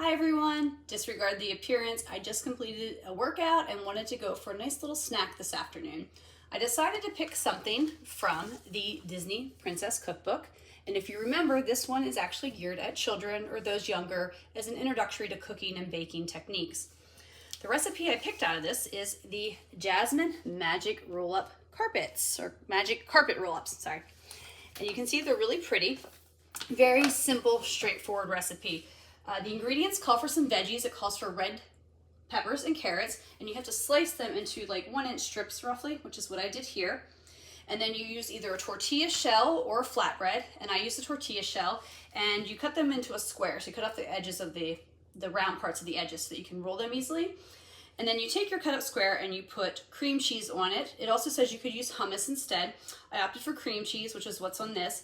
Hi everyone, disregard the appearance. I just completed a workout and wanted to go for a nice little snack this afternoon. I decided to pick something from the Disney Princess Cookbook. And if you remember, this one is actually geared at children or those younger as an introductory to cooking and baking techniques. The recipe I picked out of this is the Jasmine Magic Roll-Up Carpets, or Magic Carpet Roll-Ups, sorry. And you can see they're really pretty. Very simple, straightforward recipe. The ingredients call for some veggies. It calls for red peppers and carrots, and you have to slice them into like 1-inch strips roughly, which is what I did here. And then you use either a tortilla shell or a flatbread, and I use the tortilla shell, and you cut them into a square. So you cut off the edges of the round parts of the edges so that you can roll them easily. And then you take your cut up square and you put cream cheese on it. It also says you could use hummus instead. I opted for cream cheese, which is what's on this.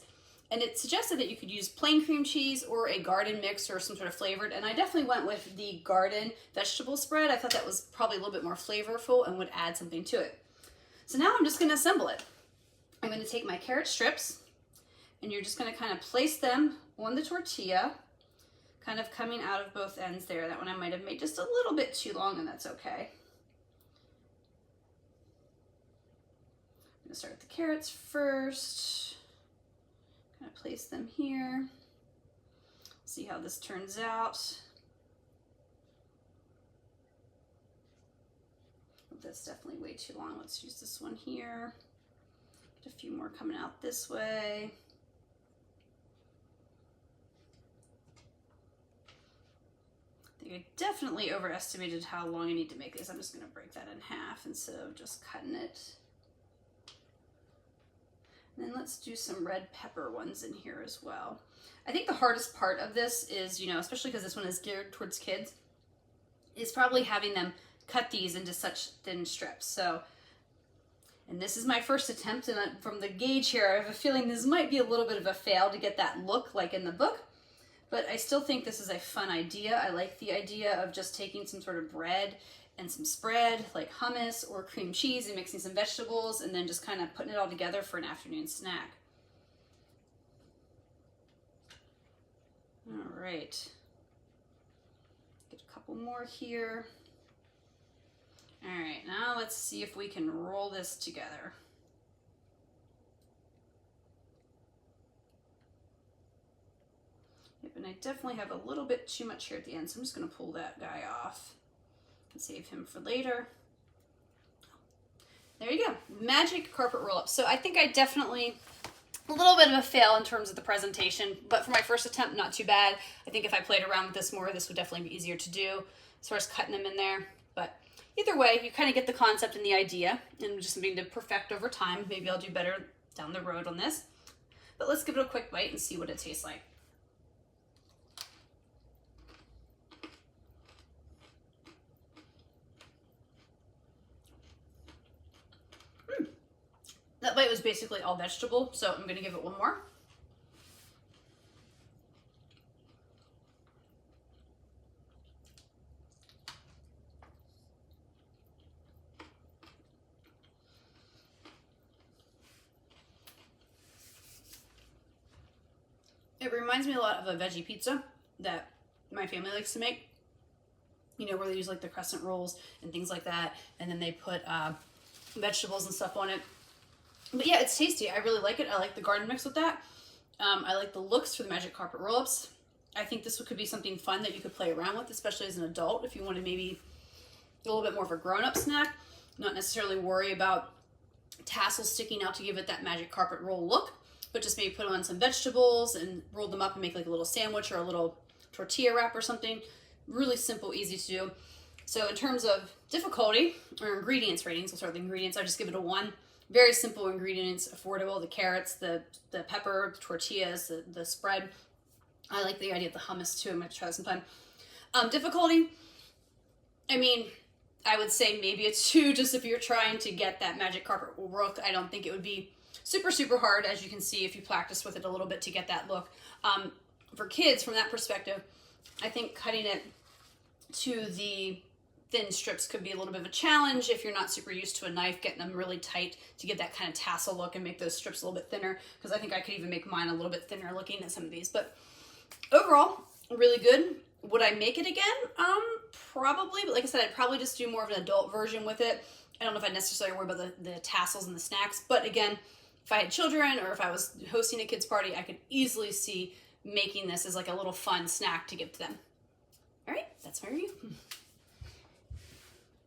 And it suggested that you could use plain cream cheese or a garden mix or some sort of flavored. And I definitely went with the garden vegetable spread. I thought that was probably a little bit more flavorful and would add something to it. So now I'm just gonna assemble it. I'm gonna take my carrot strips and you're just gonna kind of place them on the tortilla, kind of coming out of both ends there. That one I might have made just a little bit too long, and that's okay. I'm gonna start with the carrots first. Kind of place them here. See how this turns out. That's definitely way too long. Let's use this one here. Get a few more coming out this way. I think I definitely overestimated how long I need to make this. I'm just going to break that in half instead of just cutting it. And then let's do some red pepper ones in here as well. I think the hardest part of this is, especially because this one is geared towards kids, is probably having them cut these into such thin strips. And this is my first attempt, and from the gauge here, I have a feeling this might be a little bit of a fail to get that look like in the book, but I still think this is a fun idea. I like the idea of just taking some sort of bread and some spread like hummus or cream cheese and mixing some vegetables and then just kind of putting it all together for an afternoon snack. All right, get a couple more here. All right, now let's see if we can roll this together. Yep, and I definitely have a little bit too much here at the end, so I'm just gonna pull that guy off and save him for later. There you go, magic carpet roll-up. So I think I definitely, a little bit of a fail in terms of the presentation, but for my first attempt, not too bad. I think if I played around with this more, this would definitely be easier to do as far as cutting them in there. But either way, you kind of get the concept and the idea, and just something to perfect over time. Maybe I'll do better down the road on this. But let's give it a quick bite and see what it tastes like. That bite was basically all vegetable, so I'm gonna give it one more. It reminds me a lot of a veggie pizza that my family likes to make. Where they use like the crescent rolls and things like that, and then they put vegetables and stuff on it. But yeah, it's tasty. I really like it. I like the garden mix with that. I like the looks for the magic carpet roll-ups. I think this could be something fun that you could play around with, especially as an adult, if you wanted maybe a little bit more of a grown-up snack, not necessarily worry about tassels sticking out to give it that magic carpet roll look, but just maybe put on some vegetables and roll them up and make like a little sandwich or a little tortilla wrap or something. Really simple, easy to do. So in terms of difficulty or ingredients ratings, we'll start with the ingredients. I just give it a 1. Very simple ingredients, affordable. The carrots, the pepper, the tortillas, the spread. I like the idea of the hummus too. I'm going to try that sometime. Difficulty, I mean, I would say maybe a 2, just if you're trying to get that magic carpet look. I don't think it would be super, super hard, as you can see if you practice with it a little bit to get that look. For kids, from that perspective, I think cutting it to the thin strips could be a little bit of a challenge if you're not super used to a knife, getting them really tight to get that kind of tassel look and make those strips a little bit thinner, because I think I could even make mine a little bit thinner looking at some of these. But overall, really good. Would I make it again? Probably, but like I said, I'd probably just do more of an adult version with it. I don't know if I'd necessarily worry about the tassels and the snacks, but again, if I had children or if I was hosting a kids party, I could easily see making this as like a little fun snack to give to them. All right, that's my review.